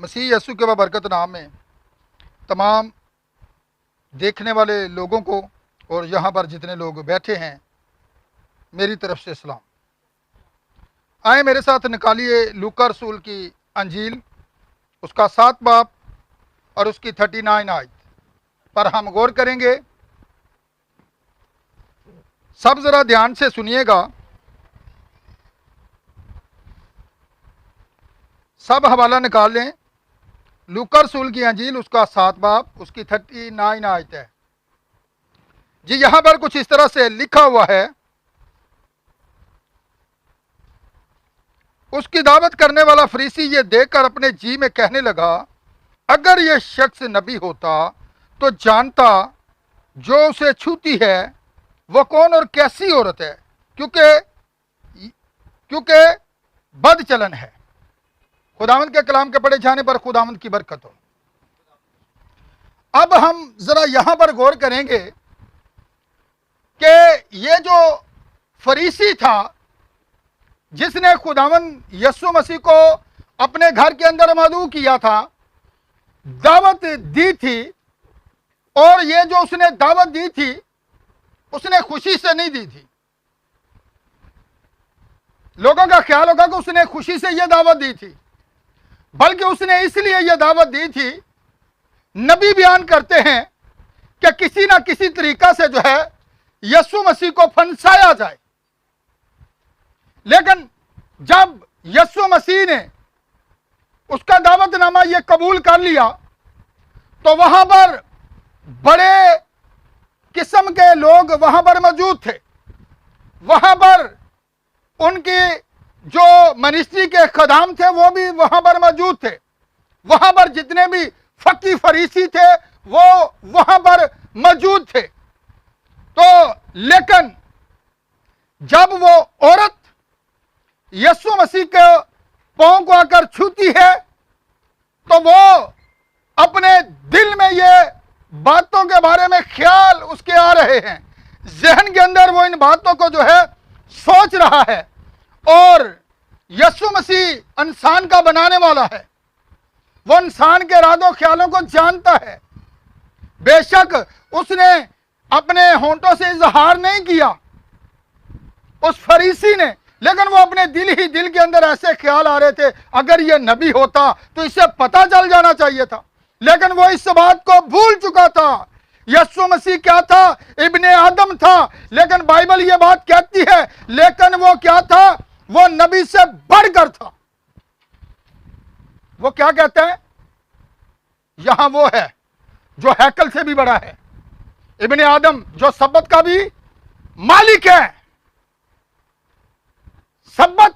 मसीह यीशु के बरकत नाम में तमाम देखने वाले लोगों को और यहाँ पर जितने लोग बैठे हैं मेरी तरफ से सलाम। आए मेरे साथ निकालिए लूका रसूल की अंजील, उसका 7 बाब और उसकी 39 आयत पर हम गौर करेंगे। सब जरा ध्यान से सुनिएगा, सब हवाला निकाल लें। लूका रसूल की अंजील उसका 7 बाब उसकी 39 आयत है जी। यहां पर कुछ इस तरह से लिखा हुआ है, उसकी दावत करने वाला फरीसी ये देखकर अपने जी में कहने लगा, अगर यह शख्स नबी होता तो जानता जो उसे छूती है वो कौन और कैसी औरत है, क्योंकि बद चलन है। खुदावंद के कलाम के पढ़े जाने पर खुदावंद की बरकत हो। अब हम जरा यहां पर गौर करेंगे कि ये जो फरीसी था जिसने खुदावंद यीशु मसीह को अपने घर के अंदर मदऊ किया था, दावत दी थी, और ये जो उसने दावत दी थी उसने खुशी से नहीं दी थी। लोगों का ख्याल होगा कि उसने खुशी से यह दावत दी थी, बल्कि उसने इसलिए यह दावत दी थी। नबी बयान करते हैं कि किसी ना किसी तरीका से जो है यीशु मसीह को फंसाया जाए। लेकिन जब यीशु मसीह ने उसका दावतनामा यह कबूल कर लिया तो वहां पर बड़े किस्म के लोग वहां पर मौजूद थे। वहां पर उनकी जो मिनिस्ट्री के खदाम थे वो भी वहां पर मौजूद थे। वहां पर जितने भी फकी फरीसी थे वो वहां पर मौजूद थे। तो लेकिन जब वो औरत यीशु मसीह के पांव को आकर छूती है तो वो अपने दिल में ये बातों के बारे में ख्याल उसके आ रहे हैं, जहन के अंदर वो इन बातों को जो है सोच रहा है। और यीशु मसीह इंसान का बनाने वाला है, वो इंसान के इरादों ख्यालों को जानता है। बेशक उसने अपने होंठों से इजहार नहीं किया उस फरीसी ने, लेकिन वो अपने दिल के अंदर ऐसे ख्याल आ रहे थे, अगर ये नबी होता तो इसे पता चल जाना चाहिए था। लेकिन वो इस बात को भूल चुका था। यीशु मसीह क्या था? इब्ने आदम था। लेकिन बाइबल ये बात कहती है, लेकिन वो क्या था? वो नबी से बढ़कर था। वो क्या कहते हैं? यहां वो है जो हैकल से भी बड़ा है, इब्ने आदम जो सब्बत का भी मालिक है। सब्बत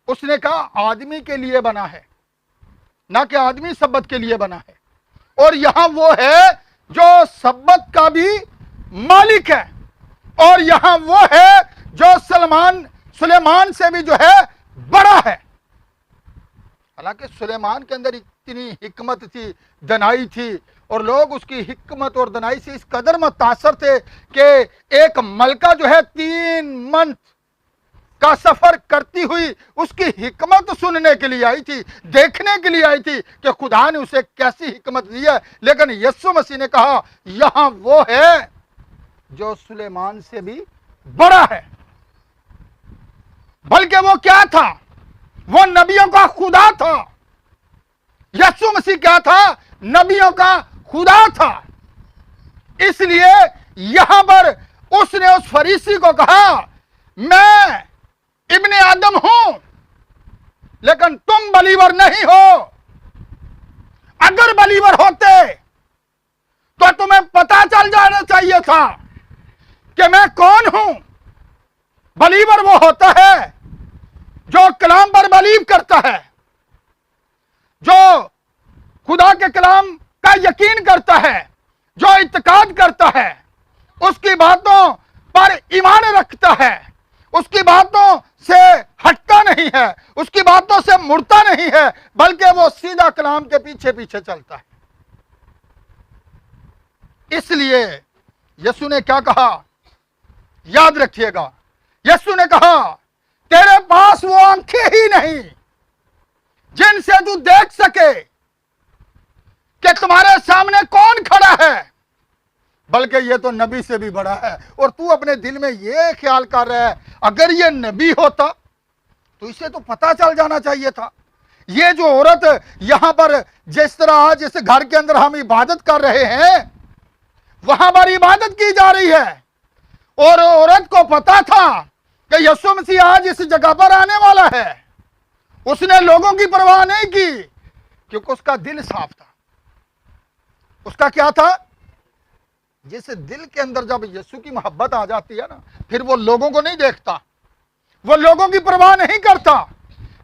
उसने कहा आदमी के लिए बना है, ना कि आदमी सब्बत के लिए बना है। और यहां वो है जो सब्बत का भी मालिक है, और यहां वो है जो सुलेमान से भी जो है बड़ा है। हालांकि सुलेमान के अंदर इतनी हिकमत थी, दनाई थी, और लोग उसकी हिकमत और दनाई से इस कदर मुतासर थे कि एक मलका जो है 3 मंथ का सफर करती हुई उसकी हिकमत सुनने के लिए आई थी, देखने के लिए आई थी कि खुदा ने उसे कैसी हिकमत दी है। लेकिन यीशु मसीह ने कहा यहां वो है जो सुलेमान से भी बड़ा है। बल्कि वो क्या था? वो नबियों का खुदा था। यीशु मसीह क्या था? नबियों का खुदा था। इसलिए यहां पर उसने उस फरीसी को कहा, मैं इब्ने आदम हूं, लेकिन तुम बलीवर नहीं हो। अगर बलीवर होते तो तुम्हें पता चल जाना चाहिए था कि मैं कौन हूं। बलीवर वो होता है जो कलाम पर बिलीव करता है, जो खुदा के कलाम का यकीन करता है, जो इत्तेकाद करता है, उसकी बातों पर ईमान रखता है, उसकी बातों से हटता नहीं है, उसकी बातों से मुड़ता नहीं है, बल्कि वो सीधा कलाम के पीछे पीछे चलता है। इसलिए यीशु ने क्या कहा? याद रखिएगा, यीशु ने कहा तेरे पास वो आंखें ही नहीं जिनसे तू देख सके कि तुम्हारे सामने कौन खड़ा है, बल्कि ये तो नबी से भी बड़ा है। और तू अपने दिल में ये ख्याल कर रहा है अगर ये नबी होता तो इसे तो पता चल जाना चाहिए था। ये जो औरत यहां पर जिस तरह आज इस घर के अंदर हम इबादत कर रहे हैं, वहां पर इबादत की जा रही है, और औरत को पता था कि यीशु मसीह आज इस जगह पर आने वाला है। उसने लोगों की परवाह नहीं की, क्योंकि उसका दिल साफ था। उसका क्या था? जिस दिल के अंदर जब यीशु की मोहब्बत आ जाती है ना, फिर वो लोगों को नहीं देखता, वो लोगों की परवाह नहीं करता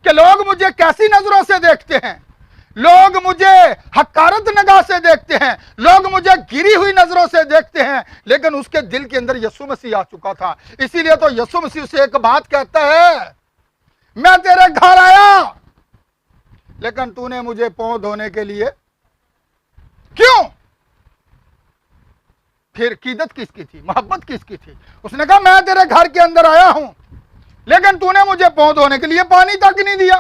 कि लोग मुझे कैसी नजरों से देखते हैं, लोग मुझे हकारत निगाह से देखते हैं, लोग मुझे गिरी हुई नजरों से देखते हैं। लेकिन उसके दिल के अंदर यीशु मसीह आ चुका था। इसीलिए तो यीशु मसीह से एक बात कहता है, मैं तेरे घर आया लेकिन तूने मुझे पांव धोने के लिए क्यों? फिर कीदत किसकी थी, मोहब्बत किसकी थी? उसने कहा मैं तेरे घर के अंदर आया हूं लेकिन तूने मुझे पांव धोने के लिए पानी तक नहीं दिया।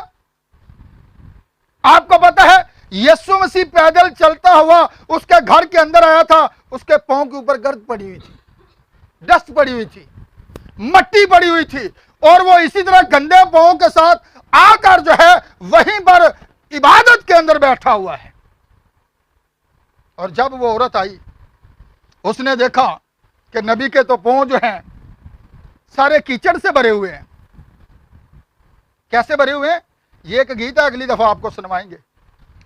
आपको पता है यीशु मसीह पैदल चलता हुआ उसके घर के अंदर आया था, उसके पांव के ऊपर गर्द पड़ी हुई थी, डस्ट पड़ी हुई थी, मट्टी पड़ी हुई थी, और वो इसी तरह गंदे पांव के साथ आकर जो है वहीं पर इबादत के अंदर बैठा हुआ है। और जब वो औरत आई, उसने देखा कि नबी के तो पांव जो हैं सारे कीचड़ से भरे हुए हैं। कैसे भरे हुए हैं? ये एक गीत है, अगली दफा आपको सुनवाएंगे।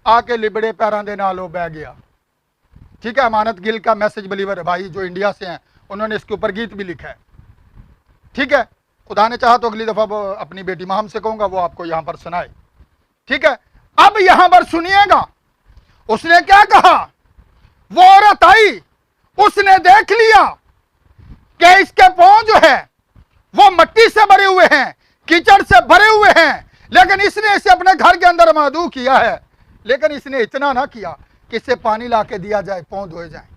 आके लिबड़े पैरां दे नालों बह गया। ठीक है, अमानत गिल का मैसेज बिलीवर भाई जो इंडिया से हैं, उन्होंने इसके ऊपर गीत भी लिखा है। ठीक है, खुदा ने चाहा तो अगली दफा वो अपनी बेटी माहम से कहूंगा वो आपको यहां पर सुनाए। ठीक है, अब यहां पर सुनिएगा उसने क्या कहा। वो औरत आई, उसने देख लिया कि इसके पांव जो है वो मिट्टी से भरे हुए हैं, कीचड़ से भरे हुए हैं, लेकिन इसने इसे अपने घर के अंदर मदऊ किया है। लेकिन इसने इतना ना किया कि इसे पानी ला के दिया जाए, पांव धोए जाए।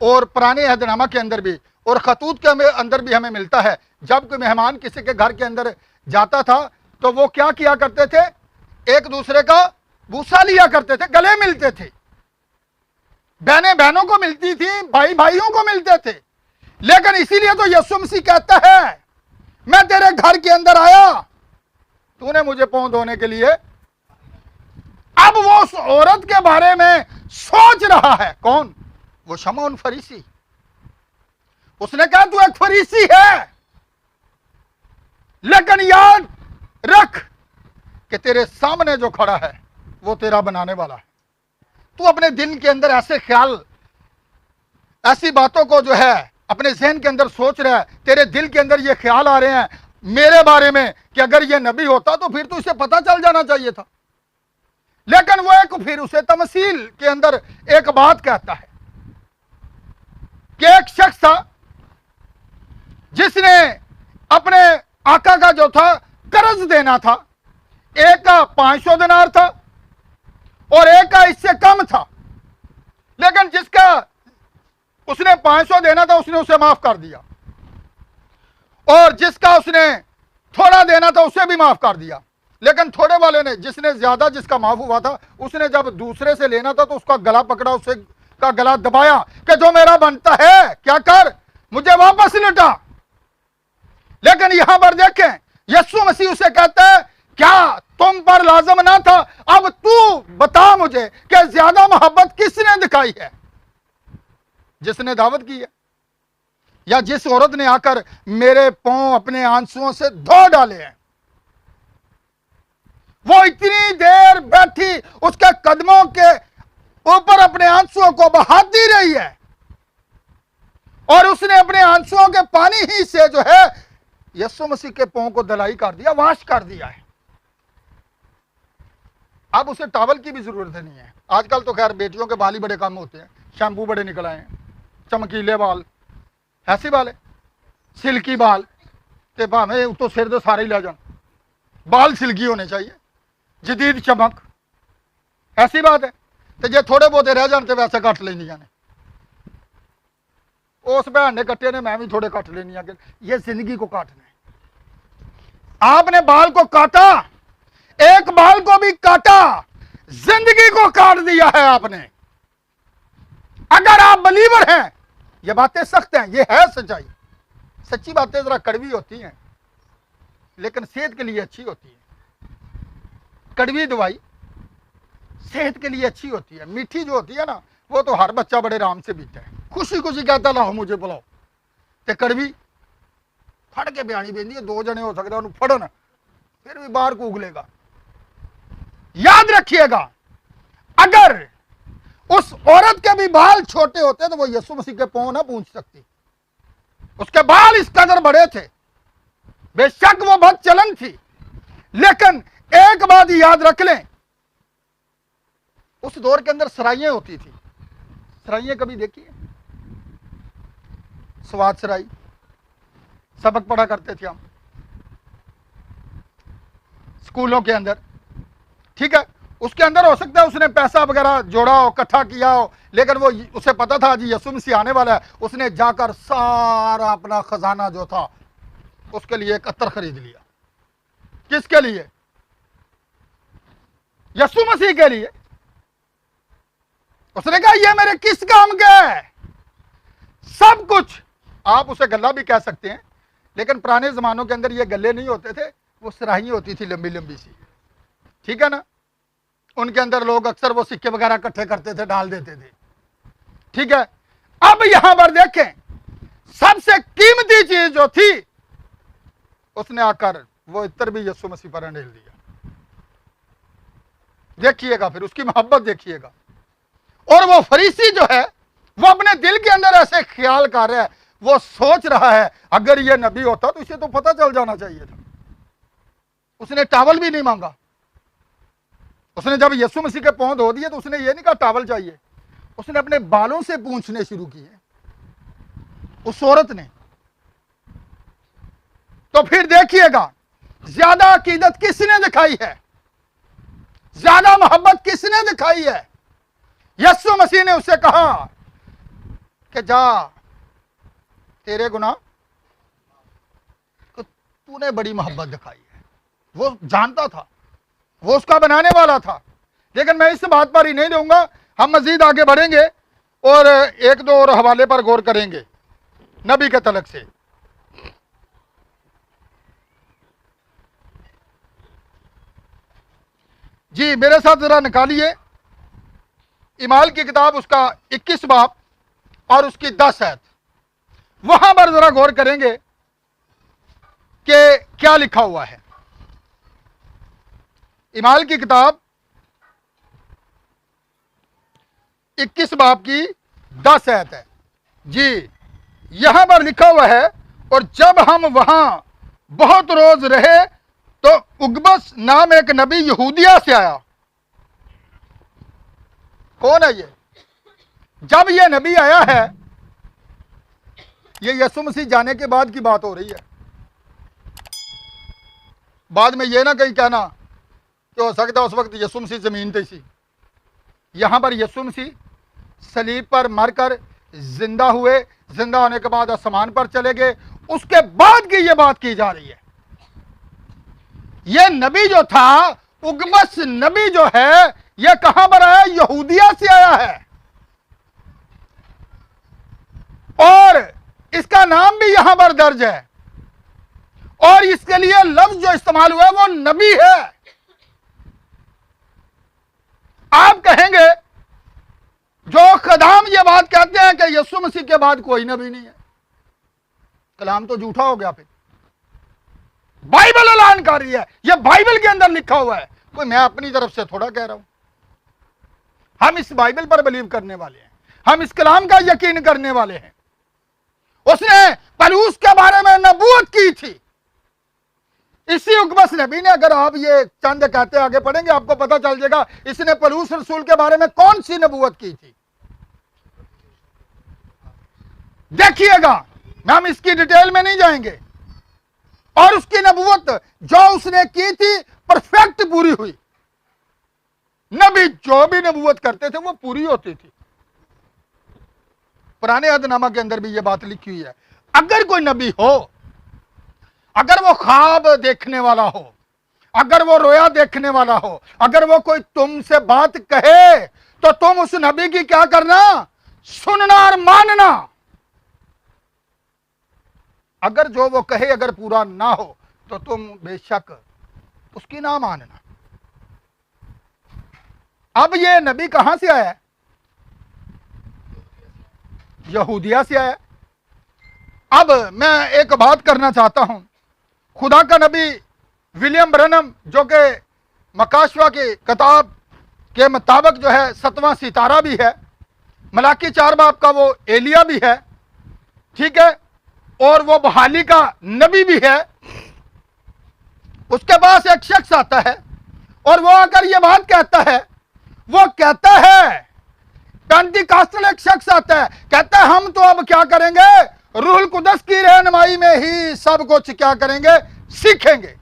और पुराने अहदनामा के अंदर भी और खतूत के अंदर भी हमें मिलता है, जब कोई मेहमान किसी के घर के अंदर जाता था तो वो क्या किया करते थे, एक दूसरे का बूसा लिया करते थे, गले मिलते थे, बहनें बहनों को मिलती थी, भाई भाइयों को मिलते थे। लेकिन इसीलिए तो यीशु मसीह कहता है मैं तेरे घर के अंदर आया, तूने मुझे पांव धोने के लिए। अब वो उस औरत के बारे में सोच रहा है। कौन? वो शमौन फरीसी। उसने कहा तू एक फरीसी है, लेकिन याद रख कि तेरे सामने जो खड़ा है वो तेरा बनाने वाला है। तू अपने दिल के अंदर ऐसे ख्याल, ऐसी बातों को जो है अपने जहन के अंदर सोच रहा है, तेरे दिल के अंदर ये ख्याल आ रहे हैं मेरे बारे में कि अगर ये नबी होता तो फिर तो इसे पता चल जाना चाहिए था। लेकिन वो एक फिर उसे तमसील के अंदर एक बात कहता है कि एक शख्स था जिसने अपने आका का जो था कर्ज देना था। एक का 500 दिनार था और एक का इससे कम था, लेकिन जिसका उसने 500 देना था उसने उसे माफ कर दिया, और जिसका उसने थोड़ा देना था उसे भी माफ कर दिया। लेकिन थोड़े वाले ने, जिसने ज्यादा जिसका माफ हुआ था, उसने जब दूसरे से लेना था तो उसका गला पकड़ा, उसे का गला दबाया कि जो मेरा बनता है क्या कर, मुझे वापस लौटा। लेकिन यहां पर देखें यीशु मसीह उसे कहता है क्या तुम पर लाजम ना था, अब तू बता मुझे कि ज्यादा मोहब्बत किसने दिखाई है, जिसने दावत की है या जिस औरत ने आकर मेरे पांव अपने आंसुओं से धो डाले हैं। वो इतनी देर बैठी उसके कदमों के ऊपर अपने आंसुओं को बहाती रही है, और उसने अपने आंसुओं के पानी ही से जो है यीशु मसीह के पांव को धुलाई कर दिया, वाश कर दिया है। अब उसे टॉवल की भी जरूरत नहीं है। आजकल तो खैर बेटियों के बाल ही बड़े कम होते हैं, शैम्पू बड़े निकल आए हैं, चमकीले बाल, ऐसे बाल है, सिल्की बाल, ते भावें तो सिर तो सारे ही ले जान, बाल सिल्की होने चाहिए, जदीद चमक, ऐसी बात है। तो जे थोड़े बहुते रह जान तो वैसे कट लेंदियां ने, उस भैन ने कट्टे ने, मैं भी थोड़े कट लेनी है। ये जिंदगी को काटना है। आपने बाल को काटा एक बाल को भी काटा, जिंदगी को काट दिया है आपने। अगर आप बिलीवर हैं, ये बातें सख्त हैं, ये है सच्चाई। सच्ची बातें जरा कड़वी होती हैं, लेकिन सेहत के लिए अच्छी होती है। कड़वी दवाई सेहत के लिए अच्छी होती है। मीठी जो होती है ना, वो तो हर बच्चा बड़े आराम से पीता है, खुशी खुशी कहता लाओ मुझे बुलाओ। ते कड़वी फड़ के बयानी बेंदी है, दो जने हो सकते हैं फड़न, फिर भी बाहर कूक लेगा। याद रखिएगा, अगर उस औरत के भी बाल छोटे होते तो वो यीशु मसीह के पांव ना पूछ सकती। उसके बाल इस कदर बड़े थे, बेशक वो बहुत चलन थी, लेकिन एक बात याद रख लें, उस दौर के अंदर सराइयां होती थी। सराइयां कभी देखी है? स्वाद सराई, सबक पढ़ा करते थे हम स्कूलों के अंदर, ठीक है। उसके अंदर हो सकता है उसने पैसा वगैरह जोड़ा हो, इकट्ठा किया हो, लेकिन वो उसे पता था जी यीशु मसीह आने वाला है। उसने जाकर सारा अपना खजाना जो था उसके लिए एक अत्तर खरीद लिया। किसके लिए? यीशु मसीह के लिए। उसने कहा ये मेरे किस काम का है? सब कुछ। आप उसे गल्ला भी कह सकते हैं, लेकिन पुराने जमानों के अंदर ये गल्ले नहीं होते थे, वो सराही होती थी लंबी लंबी सी, ठीक है ना। उनके अंदर लोग अक्सर वो सिक्के वगैरह इकट्ठे करते थे, डाल देते थे, ठीक है। अब यहां पर देखें, सबसे कीमती चीज जो थी, उसने आकर वो इत्र भी यीशु मसीह पर अंडेल दिया। देखिएगा, फिर उसकी मोहब्बत देखिएगा। और वो फरीसी जो है, वो अपने दिल के अंदर ऐसे ख्याल कर रहा है, वो सोच रहा है अगर ये नबी होता तो इसे तो पता चल जाना चाहिए था। उसने टावल भी नहीं मांगा। उसने जब यीशु मसीह के पांव धो दिए तो उसने ये नहीं कहा टावल चाहिए, उसने अपने बालों से पूछने शुरू किए उस औरत ने। तो फिर देखिएगा, ज्यादा अकीदत किसने दिखाई है, ज्यादा मोहब्बत किसने दिखाई है? यीशु मसीह ने उससे कहा कि जा, तेरे गुनाह, तूने बड़ी मोहब्बत दिखाई है। वो जानता था, वो उसका बनाने वाला था। लेकिन मैं इस बात पर ही नहीं रहूंगा, हम मजीद आगे बढ़ेंगे और एक दो और हवाले पर गौर करेंगे नबी के तलक से। जी मेरे साथ जरा निकालिए इमाल की किताब, उसका 21 बाब और उसकी 10 आयत। वहां पर जरा गौर करेंगे कि क्या लिखा हुआ है। इमाल की किताब 21 बाब की 10 आयत है जी। यहां पर लिखा हुआ है, और जब हम वहां बहुत रोज रहे तो उगबस नाम एक नबी यहूदिया से आया। कौन है ये? जब ये नबी आया है, ये यीशु मसीह जाने के बाद की बात हो रही है। बाद में ये ना कहीं कहना कि हो सकता है उस वक्त यीशु मसीह जमीन पे सी। यहां पर यीशु मसीह सलीब पर मरकर जिंदा हुए, जिंदा होने के बाद आसमान पर चले गए, उसके बाद की ये बात की जा रही है। ये नबी जो था, उगबस नबी जो है, ये कहां पर आया? यहूदिया से आया है। और इसका नाम भी यहां पर दर्ज है, और इसके लिए लफ्ज जो इस्तेमाल हुआ है वो नबी है। आप कहेंगे जो कदाम ये बात कहते हैं कि यीशु मसीह के बाद कोई नबी नहीं है, कलाम तो झूठा हो गया। फिर बाइबल ऐलान कर रही है, यह बाइबल के अंदर लिखा हुआ है, कोई मैं अपनी तरफ से थोड़ा कह रहा हूं। हम इस बाइबल पर बिलीव करने वाले हैं, हम इस कलाम का यकीन करने वाले हैं। उसने पलूस के बारे में नबूवत की थी, इसी उकबस नबी ने। अगर आप ये चंद कहते आगे पढ़ेंगे आपको पता चल जाएगा इसने पलूस रसूल के बारे में कौन सी नबूवत की थी। देखिएगा, हम इसकी डिटेल में नहीं जाएंगे। और उसकी नबूवत जो उसने की थी परफेक्ट पूरी हुई। नबी जो भी नबूवत करते थे वो पूरी होती थी। पुराने अहदनामा के अंदर भी ये बात लिखी हुई है, अगर कोई नबी हो, अगर वो ख्वाब देखने वाला हो, अगर वो रोया देखने वाला हो, अगर वो कोई तुमसे बात कहे तो तुम उस नबी की क्या करना, सुनना और मानना। अगर जो वो कहे अगर पूरा ना हो तो तुम बेशक उसकी ना मानना। अब ये नबी कहां से आया है? यहूदिया से आया। अब मैं एक बात करना चाहता हूं। खुदा का नबी विलियम ब्रनम जो कि मकाशवा की किताब के मुताबिक जो है 7वां सितारा भी है, मलाकी 4 बाब का वो एलिया भी है, ठीक है, और वो बहाली का नबी भी है। उसके पास एक शख्स आता है और वो आकर ये बात कहता है, वो कहता है, पेंटिकॉस्टल एक शख्स आता है, कहता है हम तो अब क्या करेंगे, रूहुल कुदस की रहनुमाई में ही सब कुछ क्या करेंगे, सीखेंगे।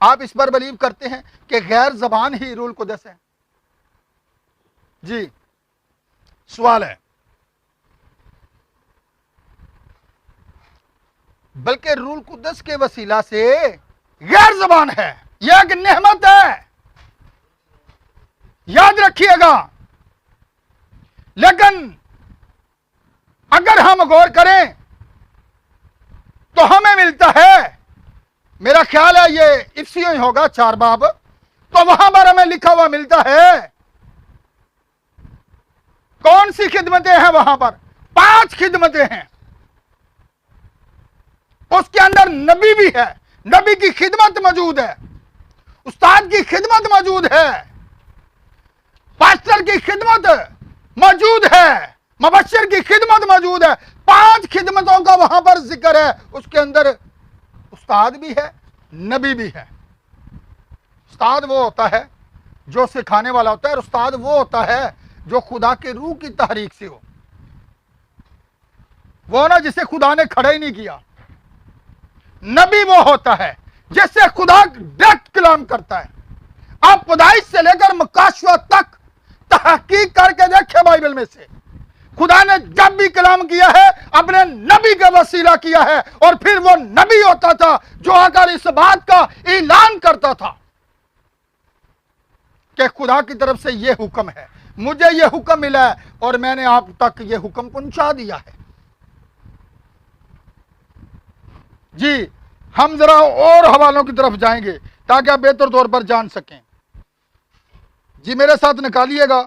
आप इस पर बिलीव करते हैं कि गैर जबान ही रूहुल कुदस है? जी, सवाल है। बल्कि रूहुल कुदस के वसीला से गैर जबान है, यह एक नेमत है, याद रखिएगा। लेकिन अगर हम गौर करें तो हमें मिलता है, मेरा ख्याल है ये इफ्सियों ही होगा 4 बाब, तो वहां पर हमें लिखा हुआ मिलता है, कौन सी खिदमतें हैं वहां पर? 5 खिदमतें हैं। उसके अंदर नबी भी है, नबी की खिदमत मौजूद है, उस्ताद की खिदमत मौजूद है, पास्टर की खिदमत मौजूद है, मुबश्शिर की खिदमत मौजूद है। 5 खिदमतों का वहां पर जिक्र है। उसके अंदर उस्ताद भी है, नबी भी है। उस्ताद वो होता है जो सिखाने वाला होता है, और उस्ताद वो होता है जो खुदा के रूह की तहरीक से हो, वो ना जिसे खुदा ने खड़ा ही नहीं किया। नबी वो होता है जिससे खुदा डायरेक्ट कलाम करता है। आप पैदाइश से लेकर मुकाशवा तक तहकीक करके देखे बाइबल में से, खुदा ने जब भी कलाम किया है अपने नबी का वसीला किया है, और फिर वो नबी होता था जो आकर इस बात का ऐलान करता था कि खुदा की तरफ से ये हुक्म है, मुझे ये हुक्म मिला है और मैंने आप तक ये हुक्म पहुंचा दिया है। जी, हम जरा और हवालों की तरफ जाएंगे ताकि आप बेहतर तौर पर जान सकें। जी, मेरे साथ निकालिएगा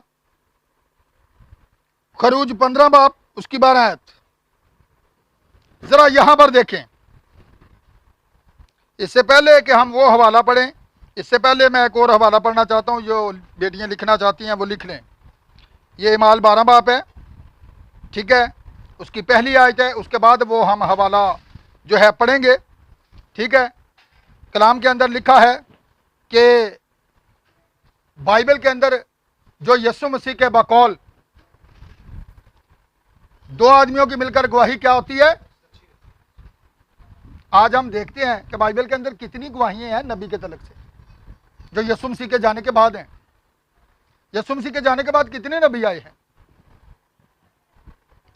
खरूज 15 बाब उसकी 12 आयत। जरा यहां पर देखें। इससे पहले कि हम वो हवाला पढ़ें, इससे पहले मैं एक और हवाला पढ़ना चाहता हूं, जो बेटियां लिखना चाहती हैं वो लिख लें। ये इमाल 12 बाब है, ठीक है, उसकी पहली आयत है। उसके बाद वो हम हवाला जो है पढ़ेंगे, ठीक है। कलाम के अंदर लिखा है कि बाइबल के अंदर जो यीशु मसीह के बकौल 2 आदमियों की मिलकर गवाही क्या होती है। आज हम देखते हैं कि बाइबल के अंदर कितनी गवाहियां हैं नबी के तलक से, जो यीशु मसीह के जाने के बाद हैं। यीशु मसीह के जाने के बाद कितने नबी आए हैं?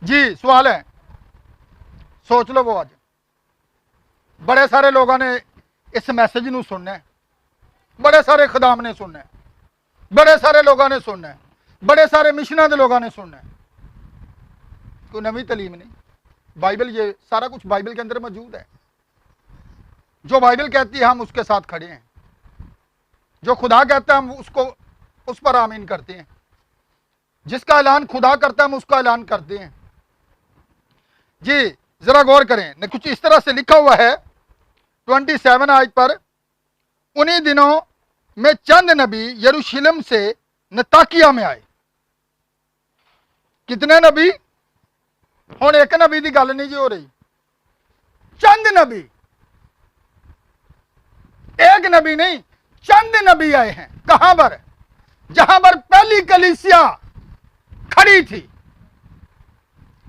जी, सवाल है, सोच लो। वो आज बड़े सारे लोगों ने इस मैसेज नूं सुनना है, बड़े सारे खदाम ने सुनना है, बड़े सारे लोगों ने सुनना है, बड़े सारे मिशनों के लोगों ने सुनना है। कोई नवी तलीम नहीं, बाइबल, ये सारा कुछ बाइबल के अंदर मौजूद है। जो बाइबल कहती है हम उसके साथ खड़े हैं, जो खुदा कहता है हम उसको उस पर आमीन करते हैं, जिसका ऐलान खुदा करता है हम उसका ऐलान करते हैं। जी, जरा गौर करें, कुछ इस तरह से लिखा हुआ है 27 आयत पर, उन्हीं दिनों में चंद नबी यरूशलेम से नताकिया में आए। कितने नबी? हुण एक नबी की गल नहीं जी हो रही, चंद नबी, एक नबी नहीं, चंद नबी आए हैं। कहां पर? जहां पर पहली कलीसिया खड़ी थी,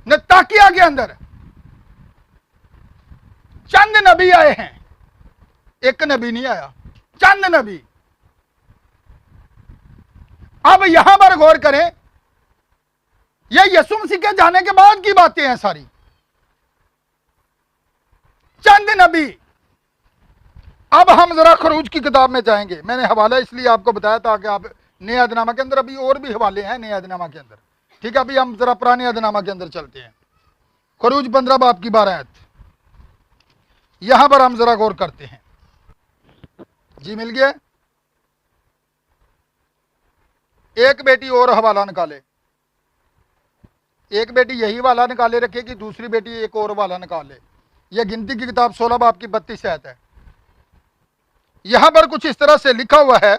नताकिया के अंदर चंद नबी आए हैं, एक नबी नहीं आया, चंद नबी। अब यहां पर गौर करें, यह यीशु मसीह के जाने के बाद की बातें हैं सारी। चंद नबी अब हम जरा खरूज की किताब में जाएंगे। मैंने हवाला इसलिए आपको बताया था कि आप नए अहदनामा के अंदर अभी और भी हवाले हैं नए अहदनामा के अंदर। ठीक है, अभी हम जरा पुराने अहदनामा के अंदर चलते हैं। खरूज 15 बाब की 12 आयत, यहां पर हम जरा गौर करते हैं। जी मिल गया। एक बेटी और हवाला निकाले, एक बेटी यही वाला निकाले रखे कि दूसरी बेटी एक और वाला निकाले। यह गिनती की किताब 16 बाब की 32 आयत है। यहां पर कुछ इस तरह से लिखा हुआ है,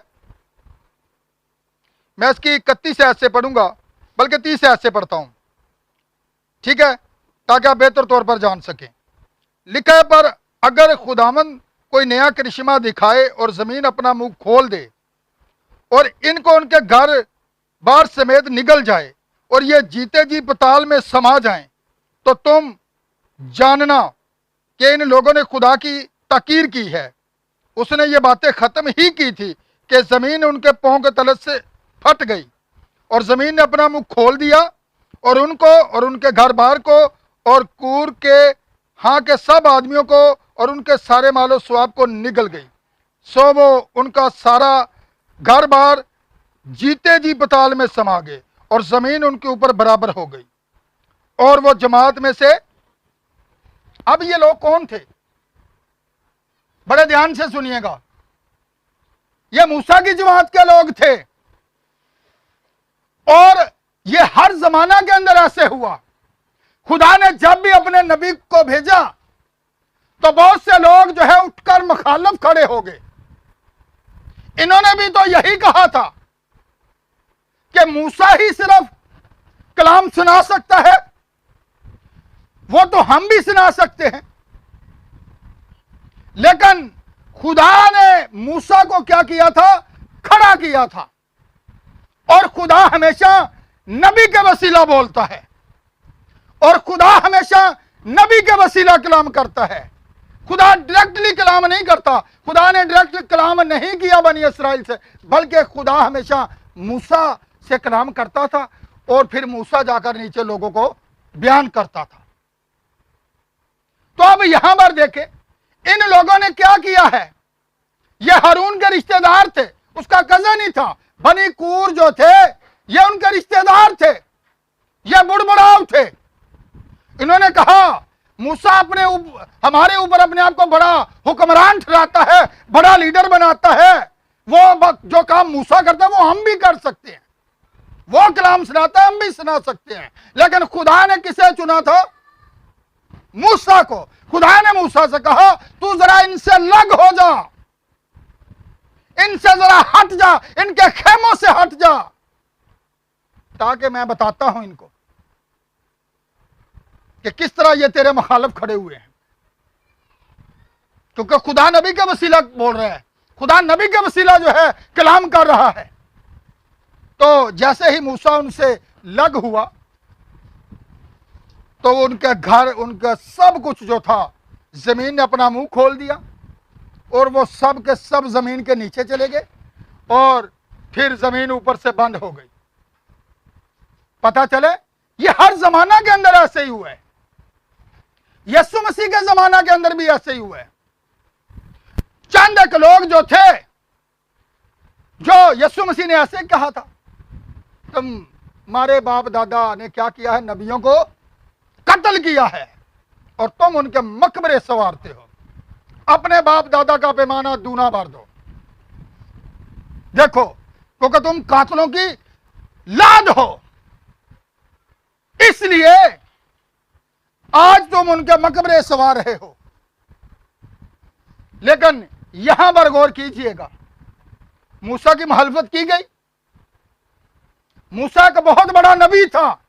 मैं इसकी 31 आयत से पढ़ूंगा, बल्कि 30 आयत से पढ़ता हूं, ठीक है, ताकि आप बेहतर तौर पर जान सकें। लिखा है, पर अगर खुदावंद कोई नया करिश्मा दिखाए और जमीन अपना मुंह खोल दे और इनको उनके घर बार समेत निगल जाए और ये जीते जी पताल में समा जाएं, तो तुम जानना कि इन लोगों ने खुदा की ताकीर की है। उसने ये बातें खत्म ही की थी कि जमीन उनके पांव के तले से फट गई और जमीन ने अपना मुंह खोल दिया और उनको और उनके घर बार को और कूर के हाँ के सब आदमियों को और उनके सारे मालो स्वाब को निगल गई। सो वो उनका सारा घर बार जीते जी पताल में समा गए और जमीन उनके ऊपर बराबर हो गई। और वो जमात में से, अब ये लोग कौन थे? बड़े ध्यान से सुनिएगा, ये मूसा की जमात के लोग थे और ये हर जमाना के अंदर ऐसे हुआ। खुदा ने जब भी अपने नबी को भेजा तो बहुत से लोग जो है उठकर मुखालिफ खड़े हो गए। इन्होंने भी तो यही कहा था कि मूसा ही सिर्फ कलाम सुना सकता है, वो तो हम भी सुना सकते हैं। लेकिन खुदा ने मूसा को क्या किया था? खड़ा किया था। और खुदा हमेशा नबी के वसीला बोलता है और खुदा हमेशा नबी के वसीला कलाम करता है। खुदा डायरेक्टली कलाम नहीं करता। खुदा ने डायरेक्ट कलाम नहीं किया बनी इस्राइल से, बल्कि खुदा हमेशा मूसा से कलाम करता था और फिर मूसा जाकर नीचे लोगों को बयान करता था। तो अब यहां पर देखें, इन लोगों ने क्या किया है। ये हारून के रिश्तेदार थे, उसका कजन ही था। बनी कूर जो थे ये उनके रिश्तेदार थे, ये बुड़बुड़ाव थे। इन्होंने कहा मूसा हमारे ऊपर अपने आप को बड़ा हुक्मरान ठहराता है, बड़ा लीडर बनाता है। वो जो काम मूसा करता है वो हम भी कर सकते हैं, वो कलाम सुनाता है हम भी सुना सकते हैं। लेकिन खुदा ने किसे चुना था? मूसा को। खुदा ने मूसा से कहा तू जरा इनसे अलग हो जा, इनसे जरा हट जा, इनके खेमों से हट जा, ताकि मैं बताता हूं इनको कि किस तरह ये तेरे मुखालिफ खड़े हुए हैं। क्योंकि खुदा नबी के वसीला बोल रहा है, खुदा नबी के वसीला जो है कलाम कर रहा है। तो जैसे ही मूसा उनसे लग हुआ तो उनके घर, उनका सब कुछ जो था, जमीन ने अपना मुंह खोल दिया और वो सब के सब जमीन के नीचे चले गए और फिर जमीन ऊपर से बंद हो गई। पता चले ये हर जमाना के अंदर ऐसे ही हुआ है। यीशु मसीह के जमाना के अंदर भी ऐसे ही हुआ है। चंद एक लोग जो थे, जो यीशु मसीह ने ऐसे कहा था, तुम्हारे बाप दादा ने क्या किया है? नबियों को कत्ल किया है और तुम उनके मकबरे संवारते हो। अपने बाप दादा का पैमाना दूना भर दो। देखो, क्योंकि तुम कातलों की लाद हो, इसलिए आज तुम उनके मकबरे संवार रहे हो। लेकिन यहां पर गौर कीजिएगा, मूसा की मुखालिफत की गई। मूसा एक बहुत बड़ा नबी था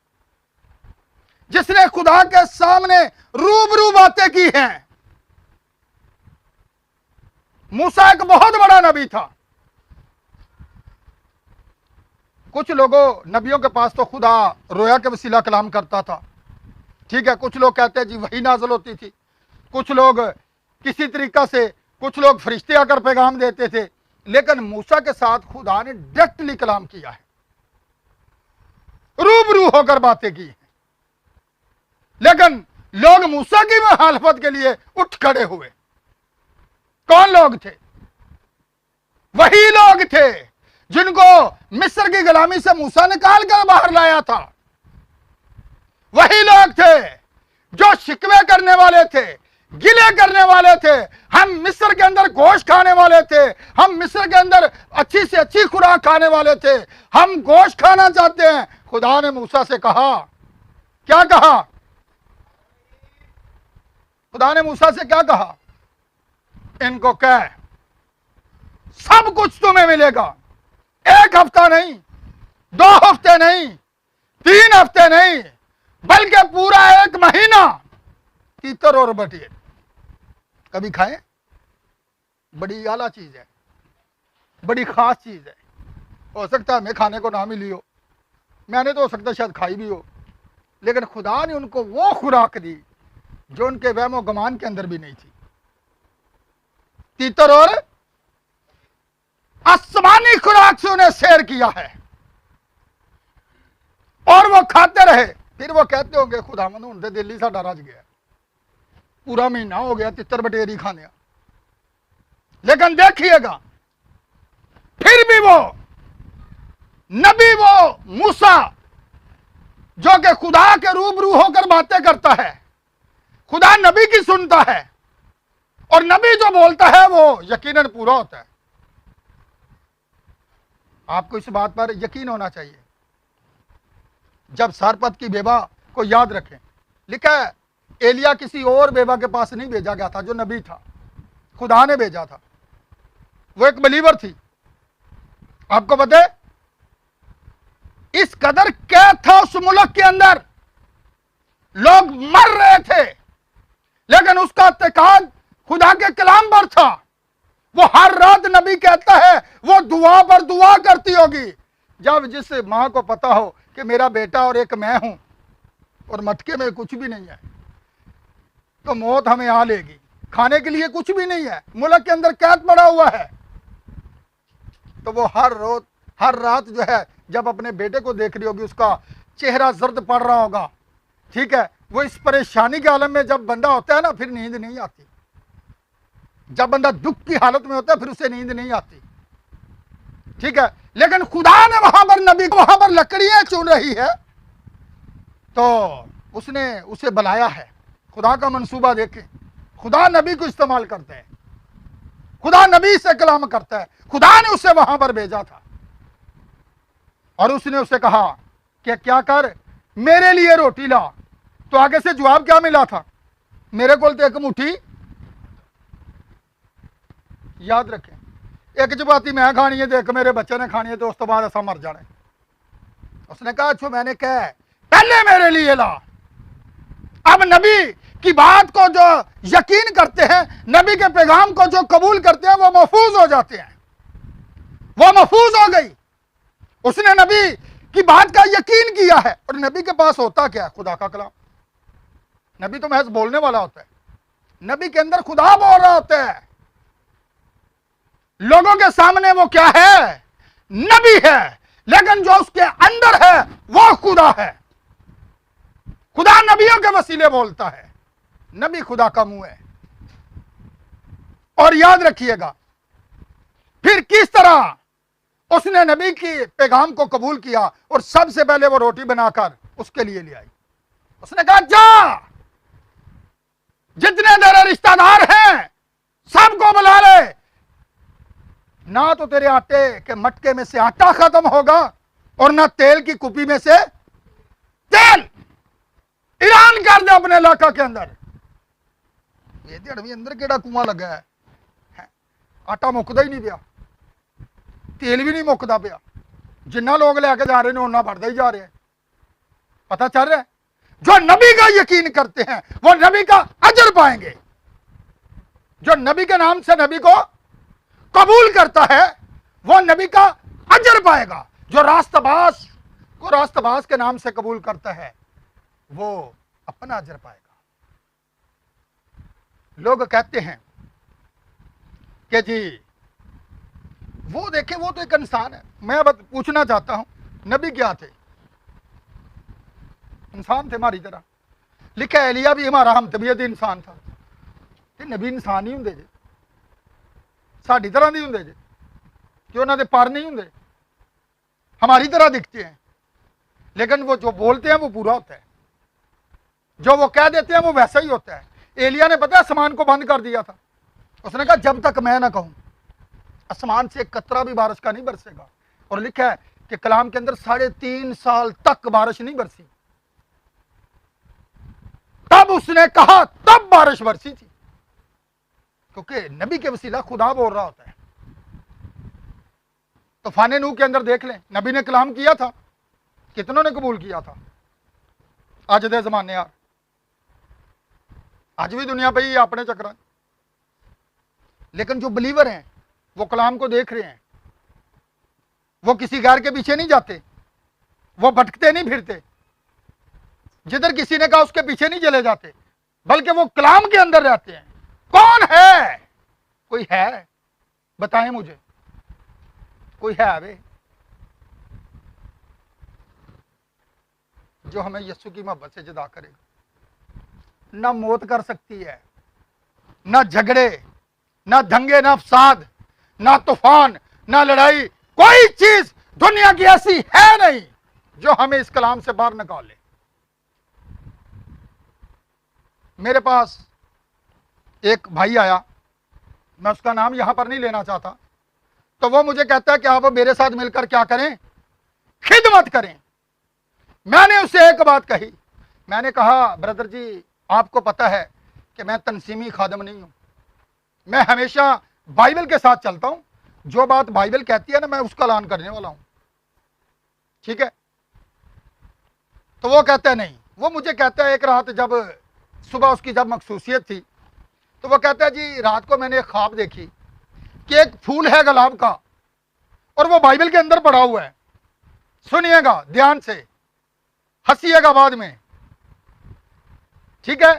जिसने खुदा के सामने रूबरू बातें की हैं। मूसा एक बहुत बड़ा नबी था। कुछ लोगों, नबियों के पास तो खुदा रोया के वसीला कलाम करता था, ठीक है। कुछ लोग कहते हैं जी वही नाज़िल होती थी। कुछ लोग किसी तरीका से, कुछ लोग फरिश्ते आकर पैगाम देते थे। लेकिन मूसा के साथ खुदा ने डायरेक्टली कलाम किया है, रूबरू होकर बातें की हैं। लेकिन लोग मूसा की मुखालिफत के लिए उठ खड़े हुए। कौन लोग थे? वही लोग थे जिनको मिस्र की गुलामी से मूसा निकाल कर बाहर लाया था। वही लोग थे जो शिकवे करने वाले थे, गिले करने वाले थे। हम मिस्र के अंदर गोश्त खाने वाले थे, हम मिस्र के अंदर अच्छी से अच्छी खुराक खाने वाले थे, हम गोश्त खाना चाहते हैं। खुदा ने मूसा से कहा, क्या कहा? खुदा ने मूसा से क्या कहा? इनको कह सब कुछ तुम्हें मिलेगा। 1 हफ्ता नहीं, 2 हफ्ते नहीं, 3 हफ्ते नहीं, बल्कि पूरा 1 महीना तीतर और बटिए। कभी खाएं? बड़ी आला चीज है, बड़ी खास चीज है। हो सकता है हमें खाने को ना मिली हो, मैंने तो हो सकता है शायद खाई भी हो, लेकिन खुदा ने उनको वो खुराक दी जो उनके वहमो गमान के अंदर भी नहीं थी। तीतर और आसमानी खुराक से उन्हें शेयर किया है और वो खाते रहे। फिर वो कहते होंगे खुदावंद हुण ते दिल ही साडा रज गया, पूरा महीना हो गया तितर बटेरी खाने। लेकिन देखिएगा फिर भी वो नबी, वो मूसा जो कि खुदा के रूबरू होकर बातें करता है, खुदा नबी की सुनता है और नबी जो बोलता है वो यकीनन पूरा होता है। आपको इस बात पर यकीन होना चाहिए। जब सारपत की बेवा को याद रखें, लिखा है एलिया किसी और बेवा के पास नहीं भेजा गया था, जो नबी था खुदा ने भेजा था। वो एक बिलीवर थी। आपको पता है इस कदर कैद था उस मुल्क के अंदर, लोग मर रहे थे, लेकिन उसका इत्तेकाद खुदा के कलाम पर था। वो हर रात नबी कहता है वो दुआ पर दुआ करती होगी। जब जिस मां को पता हो कि मेरा बेटा और एक मैं हूं और मटके में कुछ भी नहीं है, तो मौत हमें आ लेगी, खाने के लिए कुछ भी नहीं है, मुल्क के अंदर कैद पड़ा हुआ है, तो वो हर रात जो है जब अपने बेटे को देख रही होगी, उसका चेहरा जर्द पड़ रहा होगा। ठीक है, वो इस परेशानी के आलम में जब बंदा होता है ना, फिर नींद नहीं आती। जब बंदा दुख की हालत में होता है फिर उसे नींद नहीं आती। ठीक है, लेकिन खुदा ने वहां पर नबी को, वहां पर लकड़ियां चुन रही है, तो उसने उसे बुलाया है। खुदा का मंसूबा देखें, खुदा नबी को इस्तेमाल करते हैं, खुदा नबी से कलाम करता है। खुदा ने उसे वहां पर भेजा था और उसने उसे कहा कि क्या कर, मेरे लिए रोटी ला। तो आगे से जवाब क्या मिला था? मेरे को तो एक मुट्ठी, याद रखें, एक चपाती मैं खानी है तो एक मेरे बच्चे ने खानी है, तो उस तो बाद ऐसा मर जाना। उसने कहा अच्छा मैंने कहा पहले मेरे लिए ला। अब नबी की बात को जो यकीन करते हैं, नबी के पैगाम को जो कबूल करते हैं, वो महफूज हो जाते हैं। वो महफूज हो गई, उसने नबी की बात का यकीन किया है। और नबी के पास होता क्या है? खुदा का कलाम। नबी तो महज बोलने वाला होता है, नबी के अंदर खुदा बोल रहा होता है। लोगों के सामने वो क्या है? नबी है, लेकिन जो उसके अंदर है वो खुदा है। खुदा नबियों के वसीले बोलता है, नबी खुदा का मुंह है। और याद रखिएगा फिर किस तरह उसने नबी की पैगाम को कबूल किया और सबसे पहले वो रोटी बनाकर उसके लिए ले आई। उसने कहा जा, जितने तेरे रिश्तेदार हैं सबको बुला ले, ना तो तेरे आटे के मटके में से आटा खत्म होगा और ना तेल की कुपी में से तेल। ऐलान कर दे अपने इलाका के अंदर, ये दिहाड़ी अंदर केड़ा कुआं लगा है, आटा मुकदा ही नहीं पिया, तेल भी नहीं मुकदा पिया, जिन्ना लोग लेके जा रहे हैं उन्ना बढ़ता ही जा रहे हैं। पता चल रहा है, जो नबी का यकीन करते हैं वो नबी का अजर पाएंगे। जो नबी के नाम से नबी को कबूल करता है वो नबी का अजर पाएगा। जो रास्तबाज को रास्तबाज के नाम से कबूल करता है वो अपना अजर पाएगा। लोग कहते हैं कि जी वो देखे, वो तो एक इंसान है। मैं पूछना चाहता हूं, नबी क्या थे? इंसान थे हमारी तरह। लिखा एलिया भी हमारा हम तबीयत इंसान था, ते नबी इंसान ही होंगे जी। साड़ी तरह नहीं होंगे जी कि उन्होंने पर नहीं होंगे, हमारी तरह दिखते हैं, लेकिन वो जो बोलते हैं वो पूरा होता है, जो वो कह देते हैं वो वैसा ही होता है। एलिया ने पता है आसमान को बंद कर दिया था, उसने कहा जब तक मैं ना कहूं आसमान से एक कतरा भी बारिश का नहीं बरसेगा। और लिखा है कि कलाम के अंदर 3.5 साल तक बारिश नहीं बरसी, तब उसने कहा तब बारिश बरसी थी, क्योंकि नबी के वसीला खुदा बोल रहा होता है। तूफान नूह के अंदर देख लें, नबी ने कलाम किया था, कितनों ने कबूल किया था? अज दे जमाने यार, आज भी दुनिया पे ही अपने चक्कर, लेकिन जो बिलीवर हैं वो कलाम को देख रहे हैं, वो किसी गैर के पीछे नहीं जाते, वो भटकते नहीं फिरते, जिधर किसी ने कहा उसके पीछे नहीं चले जाते, बल्कि वो कलाम के अंदर रहते हैं। कौन है? कोई है? बताएं मुझे, कोई है वे जो हमें यीशु की मोहब्बत से जुदा करेगा? ना मौत कर सकती है, ना झगड़े, ना दंगे, ना फसाद, ना तूफान, ना लड़ाई, कोई चीज दुनिया की ऐसी है नहीं जो हमें इस कलाम से बाहर निकाले। मेरे पास एक भाई आया, मैं उसका नाम यहां पर नहीं लेना चाहता, तो वो मुझे कहता है कि आप मेरे साथ मिलकर क्या करें? खिदमत करें। मैंने उसे एक बात कही, मैंने कहा ब्रदर जी आपको पता है कि मैं तंसीमी खादम नहीं हूं, मैं हमेशा बाइबल के साथ चलता हूं, जो बात बाइबल कहती है ना मैं उसका ऐलान करने वाला हूं, ठीक है? तो वो कहता है नहीं, वो मुझे कहता है एक रात जब सुबह उसकी जब मखसूसियत थी, तो वो कहता है जी रात को मैंने एक ख्वाब देखी कि एक फूल है गुलाब का और वो बाइबल के अंदर पड़ा हुआ है। सुनिएगा ध्यान से, हंसिएगा बाद में, ठीक है?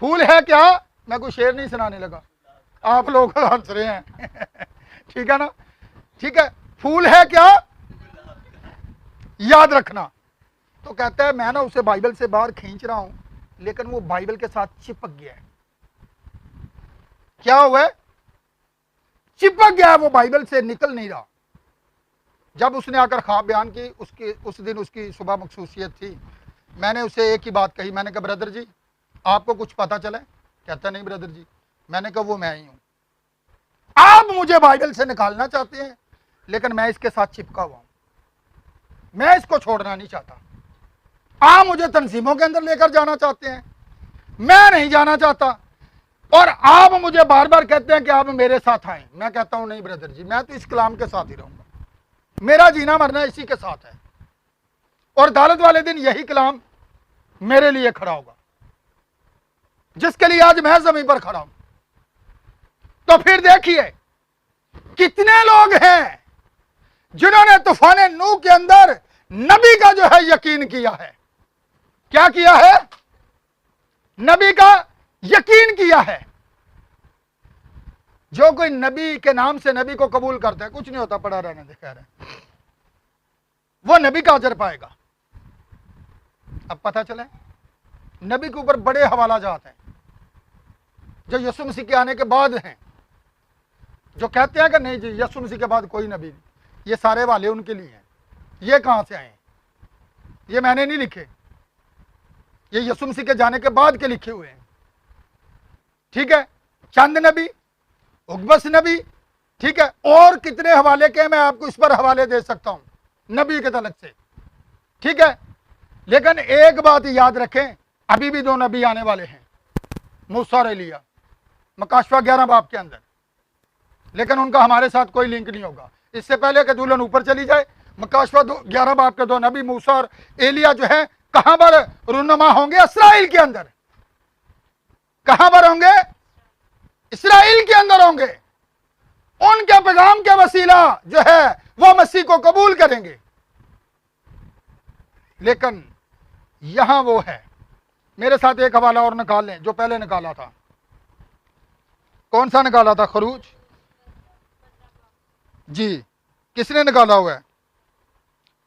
फूल है क्या? मैं कोई शेर नहीं सुनाने लगा, आप लोग हंस रहे हैं ठीक है ना? ठीक है, फूल है क्या? याद रखना। तो कहता है मैं ना उसे बाइबल से बाहर खींच रहा हूं, लेकिन वो बाइबल के साथ चिपक गया है। क्या हुआ है? चिपक गया, वो बाइबल से निकल नहीं रहा। जब उसने आकर ख्वाब बयान की, उस दिन उसकी सुबह मखसूसियत थी, मैंने उसे एक ही बात कही, मैंने कहा ब्रदर जी आपको कुछ पता चला? कहता नहीं ब्रदर जी। मैंने कहा वो मैं ही हूं, आप मुझे बाइबल से निकालना चाहते हैं, लेकिन मैं इसके साथ चिपका हुआ हूं, मैं इसको छोड़ना नहीं चाहता। आप मुझे तंजीमों के अंदर लेकर जाना चाहते हैं, मैं नहीं जाना चाहता, और आप मुझे बार बार कहते हैं कि आप मेरे साथ आए। मैं कहता हूं नहीं ब्रदर जी, मैं तो इस कलाम के साथ ही रहूंगा, मेरा जीना मरना इसी के साथ है, और अदालत वाले दिन यही कलाम मेरे लिए खड़ा होगा, जिसके लिए आज मैं जमीन पर खड़ा हूं। तो फिर देखिए कितने लोग हैं जिन्होंने तूफान नूह के अंदर नबी का जो है यकीन किया है। क्या किया है? नबी का यकीन किया है। जो कोई नबी के नाम से नबी को कबूल करता है, कुछ नहीं होता, पड़ा रहने दे, कह रहे वो नबी का अजर पाएगा। अब पता चले नबी के ऊपर बड़े हवाला जात हैं जो यीशु मसीह के आने के बाद हैं, जो कहते हैं कि नहीं जी यीशु मसीह के बाद कोई नबी नहीं, ये सारे वाले उनके लिए हैं। ये कहां से आए? ये मैंने नहीं लिखे, ये यीशु मसीह के जाने के बाद के लिखे हुए हैं, ठीक है? चंद नबी, उकबस नबी, ठीक है, और कितने हवाले के मैं आपको इस पर हवाले दे सकता हूं नबी के तलक से, ठीक है? लेकिन एक बात याद रखें, अभी भी 2 नबी आने वाले हैं, मूसा और एलिया, मकाशवा 11 बाब के अंदर, लेकिन उनका हमारे साथ कोई लिंक नहीं होगा। इससे पहले कि दुल्हन ऊपर चली जाए, मकाशवा 11 बाब के 2 नबी मूसा और एलिया जो है कहां पर रुनुमा होंगे? इस्राएल के अंदर। कहां पर होंगे? इस्राएल के अंदर होंगे। उनके पैगाम के वसीला जो है वो मसीह को कबूल करेंगे। लेकिन यहां वो है, मेरे साथ एक हवाला और निकाल लें जो पहले निकाला था। कौन सा निकाला था? खरूज जी, किसने निकाला हुआ है?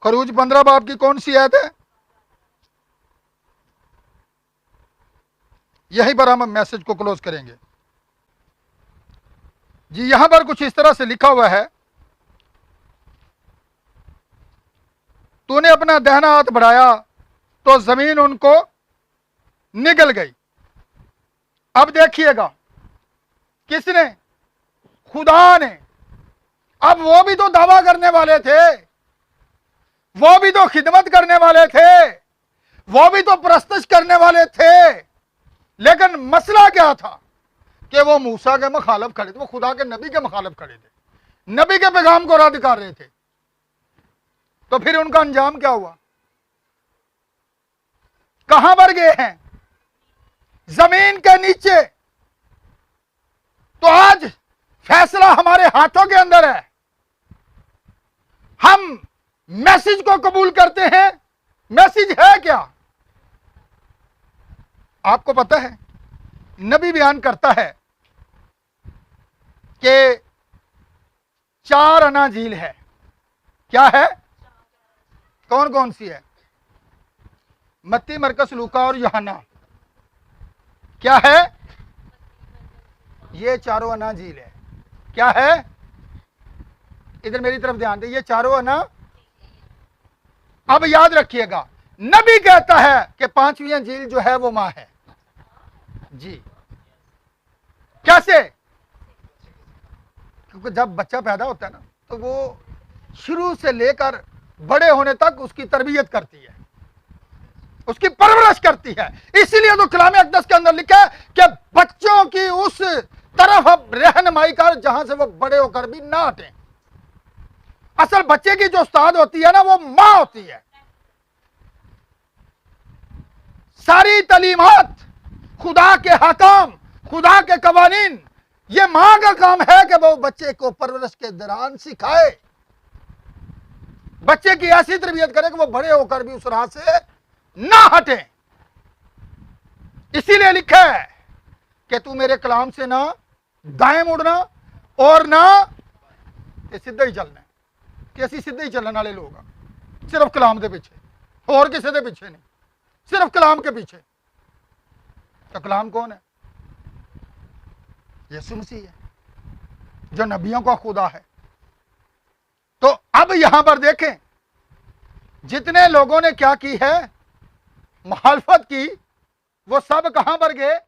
खरूज 15 बाब की कौन सी आयत है? यहीं पर हम मैसेज को क्लोज करेंगे। जी यहां पर कुछ इस तरह से लिखा हुआ है, तूने अपना दाहिना हाथ बढ़ाया तो जमीन उनको निगल गई। अब देखिएगा, किसने? खुदा ने। अब वो भी तो दावा करने वाले थे, वो भी तो खिदमत करने वाले थे, वो भी तो प्रस्तुत करने वाले थे, लेकिन मसला क्या था कि वो मूसा के मुखालिफ खड़े थे, वो खुदा के नबी के मुखालिफ खड़े थे, नबी के पैगाम को रद्द कर रहे थे। तो फिर उनका अंजाम क्या हुआ? कहां पर गए हैं? जमीन के नीचे। तो आज फैसला हमारे हाथों के अंदर है। हम मैसेज को कबूल करते हैं। मैसेज है क्या? आपको पता है, नबी बयान करता है कि 4 अना झील है। क्या है? कौन कौन सी है? मत्ती, मरकस, लूका और यूहन्ना। क्या है? ये चारों अना झील है। क्या है? इधर मेरी तरफ ध्यान दे, ये चारों अना। अब याद रखिएगा, नबी कहता है कि 5वीं झील जो है वो मां है। जी कैसे? क्योंकि जब बच्चा पैदा होता है ना, तो वो शुरू से लेकर बड़े होने तक उसकी तरबियत करती है, उसकी परवरिश करती है। इसीलिए तो कलाम अक़दस के अंदर लिखा है कि बच्चों की उस तरफ अब रहनुमाई कर जहां से वो बड़े होकर भी ना हटें। असल बच्चे की जो उस्ताद होती है ना, वो मां होती है। सारी तालीमात, खुदा के हकाम, खुदा के कवानीन, ये मां का काम है कि वो बच्चे को परवरिश के दौरान सिखाए, बच्चे की ऐसी तरबियत करे कि वो बड़े होकर भी उस राह से ना हटे। इसीलिए लिखा है कि तू मेरे कलाम से ना दाएं मुड़ना और ना सीधा ही चलना। कि असि सीधे ही चलने वाले लोग हैं, सिर्फ कलाम के पीछे, और किसी के पीछे नहीं, सिर्फ कलाम के पीछे। तो कलाम कौन है? यीशु मसीह है, जो नबियों का खुदा है। तो अब यहां पर देखें, जितने लोगों ने क्या की है, मुखालफत की, वो सब कहां पर गए?